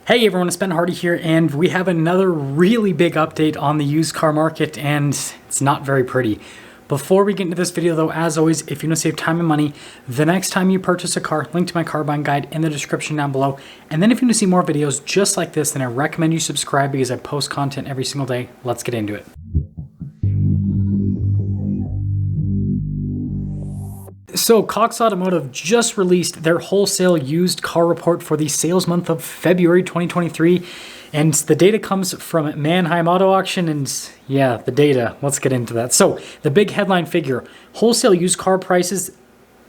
Hey everyone, it's Ben Hardy here, and we have another really big update on the used car market, and it's not very pretty. Before we get into this video though, as always, if you want to save time and money, the next time you purchase a car, link to my car buying guide in the description down below. And then if you want to see more videos just like this, then I recommend you subscribe because I post content every single day. Let's get into it. So Cox Automotive just released their wholesale used car report for the sales month of February 2023. And the data comes from Mannheim Auto Auction, and yeah, the data, let's get into that. So the big headline figure, wholesale used car prices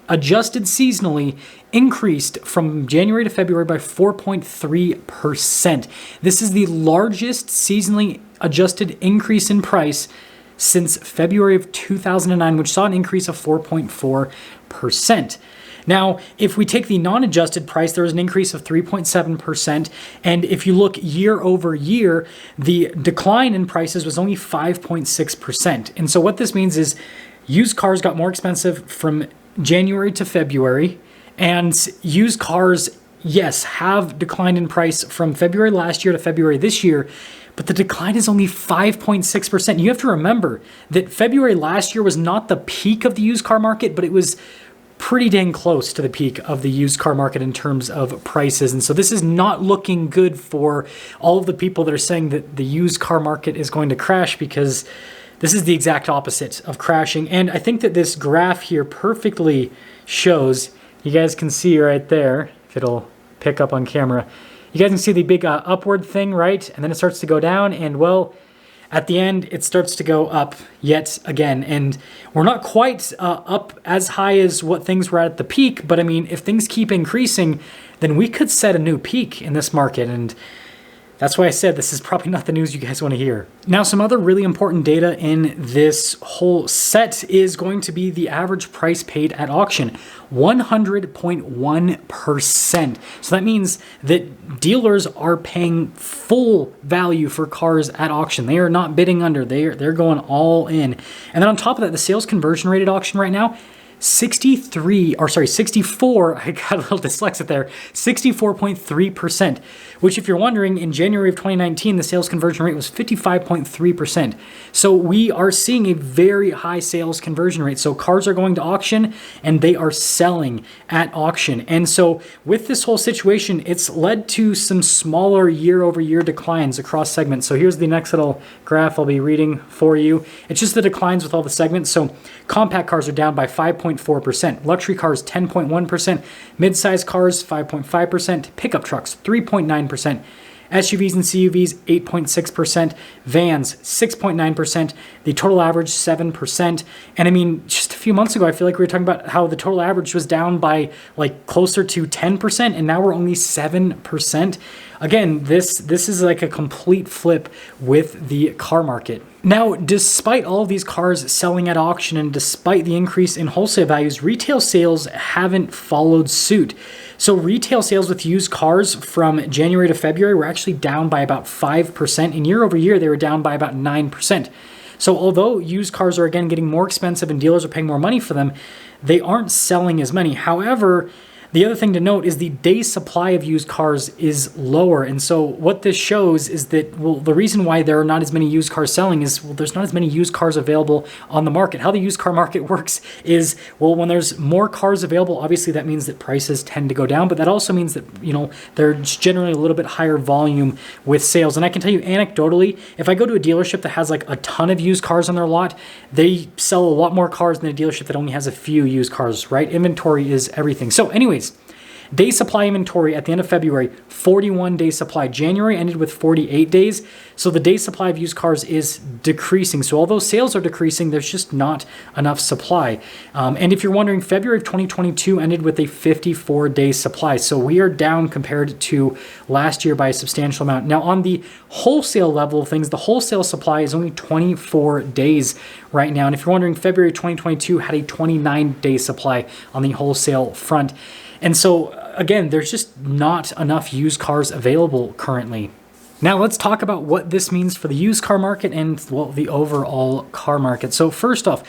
adjusted seasonally increased from January to February by 4.3%. This is the largest seasonally adjusted increase in price since February of 2009, which saw an increase of 4.4%. Now, if we take the non-adjusted price, there was an increase of 3.7%. And if you look year over year, the decline in prices was only 5.6%. And so what this means is used cars got more expensive from January to February, and used cars, yes, have declined in price from February last year to February this year, but the decline is only 5.6%. You have to remember that February last year was not the peak of the used car market, but it was pretty dang close to the peak of the used car market in terms of prices. And so this is not looking good for all of the people that are saying that the used car market is going to crash, because this is the exact opposite of crashing. And I think that this graph here perfectly shows, you guys can see right there, if it'll pick up on camera, you guys can see the big upward thing, right? And then it starts to go down, and well, at the end, it starts to go up yet again. And we're not quite up as high as what things were at the peak, but I mean, if things keep increasing, then we could set a new peak in this market. And that's why I said this is probably not the news you guys want to hear. Now, some other really important data in this whole set is going to be the average price paid at auction, 100.1%. So that means that dealers are paying full value for cars at auction. They are not bidding under, they're going all in. And then on top of that, the sales conversion rate at auction right now, 64, I got a little dyslexic there, 64.3%, which if you're wondering, in January of 2019, the sales conversion rate was 55.3%. So we are seeing a very high sales conversion rate. So cars are going to auction and they are selling at auction. And so with this whole situation, it's led to some smaller year over year declines across segments. So here's the next little graph I'll be reading for you. It's just the declines with all the segments. So compact cars are down by 5.4%, luxury cars 10.1%, mid-size cars 5.5%, pickup trucks 3.9%, SUVs and CUVs 8.6%, vans 6.9%, the total average 7%. And I mean, just a few months ago, I feel like we were talking about how the total average was down by like closer to 10%, and now we're only 7%. Again, this is like a complete flip with the car market. Now, despite all of these cars selling at auction and despite the increase in wholesale values, retail sales haven't followed suit. So retail sales with used cars from January to February were actually down by about 5%, and year over year they were down by about 9%. So although used cars are again getting more expensive and dealers are paying more money for them, they aren't selling as many. However, the other thing to note is the day supply of used cars is lower. And so what this shows is that, well, the reason why there are not as many used cars selling is, well, there's not as many used cars available on the market. How the used car market works is, well, when there's more cars available, obviously that means that prices tend to go down, but that also means that, you know, there's generally a little bit higher volume with sales. And I can tell you anecdotally, if I go to a dealership that has like a ton of used cars on their lot, they sell a lot more cars than a dealership that only has a few used cars, right? Inventory is everything. So anyways, day supply inventory at the end of February, 41 day supply. January ended with 48 days. So the day supply of used cars is decreasing. So although sales are decreasing, there's just not enough supply. And if you're wondering, February of 2022 ended with a 54 day supply. So we are down compared to last year by a substantial amount. Now on the wholesale level of things, the wholesale supply is only 24 days right now. And if you're wondering, February 2022 had a 29 day supply on the wholesale front. And so, again, there's just not enough used cars available currently. Now let's talk about what this means for the used car market and, well, the overall car market. So first off,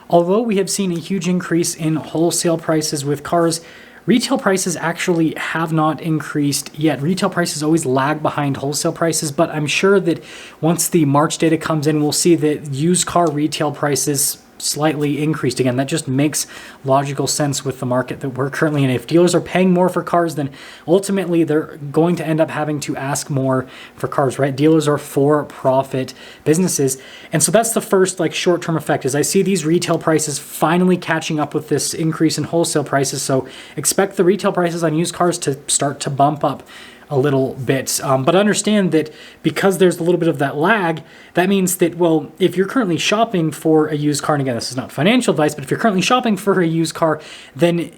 although we have seen a huge increase in wholesale prices with cars, retail prices actually have not increased yet. Retail prices always lag behind wholesale prices, but I'm sure that once the March data comes in, we'll see that used car retail prices slightly increased again. That just makes logical sense with the market that we're currently in. If dealers are paying more for cars, then ultimately they're going to end up having to ask more for cars, right? Dealers are for-profit businesses. And so that's the first like short-term effect is I see these retail prices finally catching up with this increase in wholesale prices. So expect the retail prices on used cars to start to bump up a little bit. But understand that because there's a little bit of that lag, that means that, well, if you're currently shopping for a used car, and again, this is not financial advice, but if you're currently shopping for a used car, then,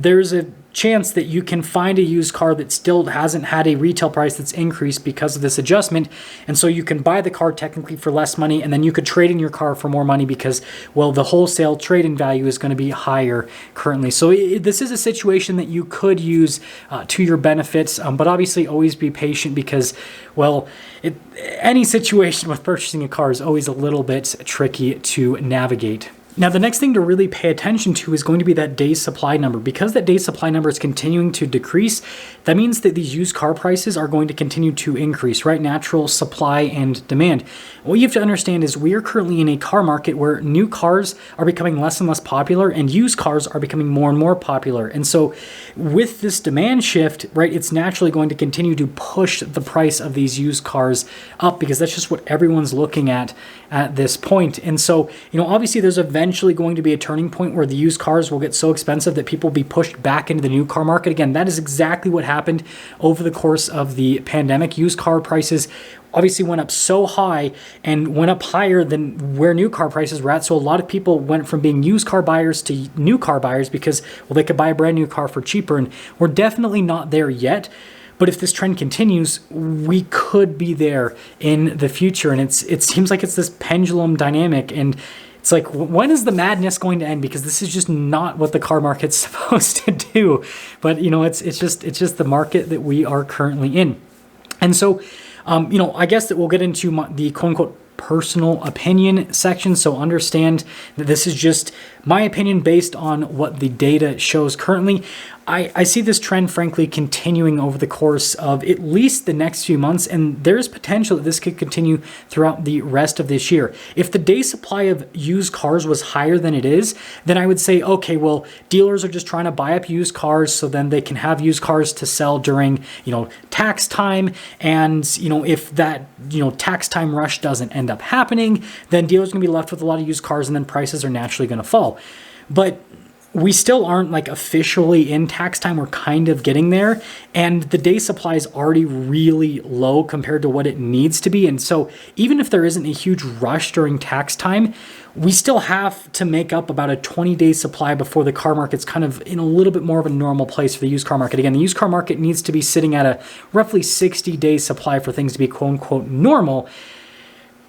there's a chance that you can find a used car that still hasn't had a retail price that's increased because of this adjustment. And so you can buy the car technically for less money, and then you could trade in your car for more money because, well, the wholesale trade-in value is going to be higher currently. So this is a situation that you could use to your benefits, but obviously always be patient because, well, any situation with purchasing a car is always a little bit tricky to navigate. Now, the next thing to really pay attention to is going to be that days supply number. Because that days supply number is continuing to decrease, that means that these used car prices are going to continue to increase, right? Natural supply and demand. What you have to understand is we are currently in a car market where new cars are becoming less and less popular and used cars are becoming more and more popular. And so with this demand shift, right, it's naturally going to continue to push the price of these used cars up because that's just what everyone's looking at this point. And so, obviously there's eventually going to be a turning point where the used cars will get so expensive that people will be pushed back into the new car market. Again, that is exactly what happened over the course of the pandemic. Used car prices obviously went up so high and went up higher than where new car prices were at. So a lot of people went from being used car buyers to new car buyers because, well, they could buy a brand new car for cheaper. And we're definitely not there yet. But if this trend continues, we could be there in the future. And it seems like it's this pendulum dynamic. And it's like, when is the madness going to end? Because this is just not what the car market's supposed to do. But, it's just the market that we are currently in. And so, I guess that we'll get into the quote unquote personal opinion section. So understand that this is just my opinion based on what the data shows currently. I see this trend, frankly, continuing over the course of at least the next few months, and there's potential that this could continue throughout the rest of this year. If the day supply of used cars was higher than it is, then I would say, okay, well, dealers are just trying to buy up used cars so then they can have used cars to sell during, tax time. And, if that, tax time rush doesn't end up happening, then dealers are going to be left with a lot of used cars and then prices are naturally going to fall. But we still aren't like officially in tax time. We're kind of getting there. And the day supply is already really low compared to what it needs to be. And so even if there isn't a huge rush during tax time, we still have to make up about a 20-day supply before the car market's kind of in a little bit more of a normal place for the used car market. Again, the used car market needs to be sitting at a roughly 60-day supply for things to be quote unquote normal.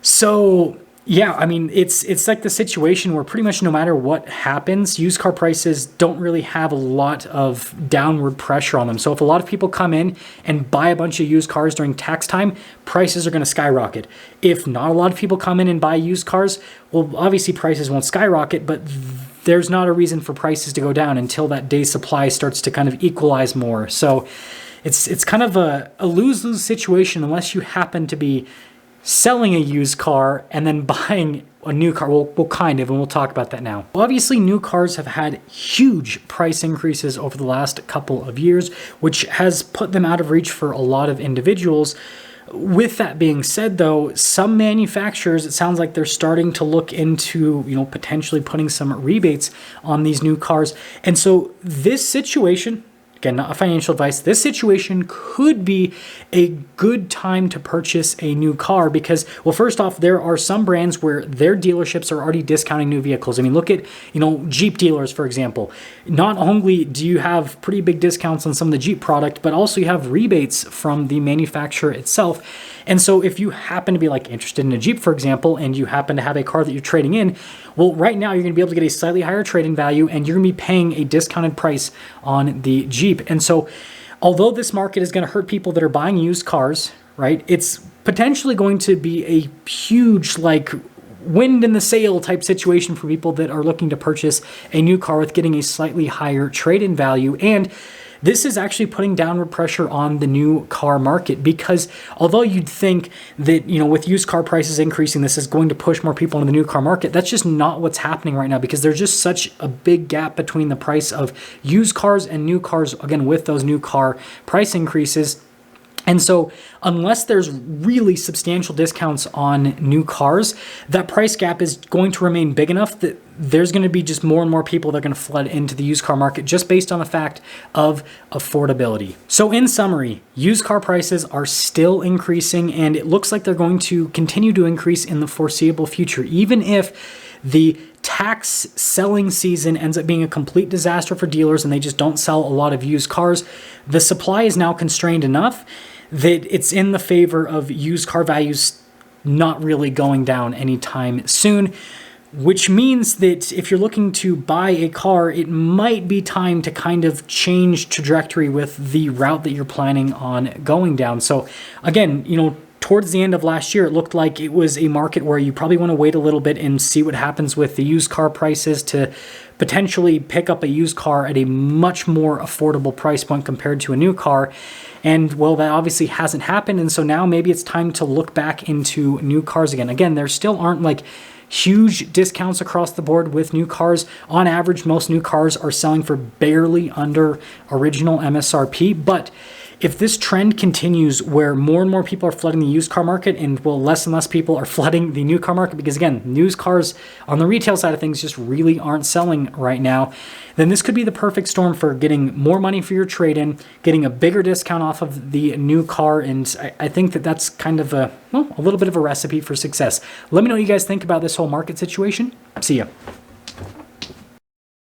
So yeah, I mean, it's like the situation where pretty much no matter what happens, used car prices don't really have a lot of downward pressure on them. So if a lot of people come in and buy a bunch of used cars during tax time, prices are going to skyrocket. If not a lot of people come in and buy used cars, well, obviously prices won't skyrocket, but there's not a reason for prices to go down until that day supply starts to kind of equalize more. So it's kind of a lose-lose situation unless you happen to be selling a used car and then buying a new car. Well, kind of, and we'll talk about that now. Obviously, new cars have had huge price increases over the last couple of years, which has put them out of reach for a lot of individuals. With that being said, though, some manufacturers, it sounds like they're starting to look into, potentially putting some rebates on these new cars. And so this situation, again, not financial advice, this situation could be a good time to purchase a new car because, well, first off, there are some brands where their dealerships are already discounting new vehicles. I mean, look at, Jeep dealers, for example. Not only do you have pretty big discounts on some of the Jeep product, but also you have rebates from the manufacturer itself. And so if you happen to be interested in a Jeep, for example, and you happen to have a car that you're trading in, well, right now you're going to be able to get a slightly higher trade-in value and you're going to be paying a discounted price on the Jeep. And so although this market is going to hurt people that are buying used cars, right, it's potentially going to be a huge wind in the sail type situation for people that are looking to purchase a new car with getting a slightly higher trade-in value. And this is actually putting downward pressure on the new car market, because although you'd think that, with used car prices increasing, this is going to push more people into the new car market, that's just not what's happening right now, because there's just such a big gap between the price of used cars and new cars, again, with those new car price increases. And so unless there's really substantial discounts on new cars, that price gap is going to remain big enough that there's going to be just more and more people that are going to flood into the used car market just based on the fact of affordability. So in summary, used car prices are still increasing, and it looks like they're going to continue to increase in the foreseeable future, even if the tax selling season ends up being a complete disaster for dealers and they just don't sell a lot of used cars. The supply is now constrained enough that it's in the favor of used car values not really going down anytime soon, which means that if you're looking to buy a car, it might be time to kind of change trajectory with the route that you're planning on going down. So again, towards the end of last year, it looked like it was a market where you probably want to wait a little bit and see what happens with the used car prices to potentially pick up a used car at a much more affordable price point compared to a new car. And well, that obviously hasn't happened. And so now maybe it's time to look back into new cars again. Again, there still aren't like huge discounts across the board with new cars. On average, most new cars are selling for barely under original MSRP. But if this trend continues where more and more people are flooding the used car market and less and less people are flooding the new car market, because again, used cars on the retail side of things just really aren't selling right now, then this could be the perfect storm for getting more money for your trade-in, getting a bigger discount off of the new car. And I think that that's kind of a little bit of a recipe for success. Let me know what you guys think about this whole market situation. See ya.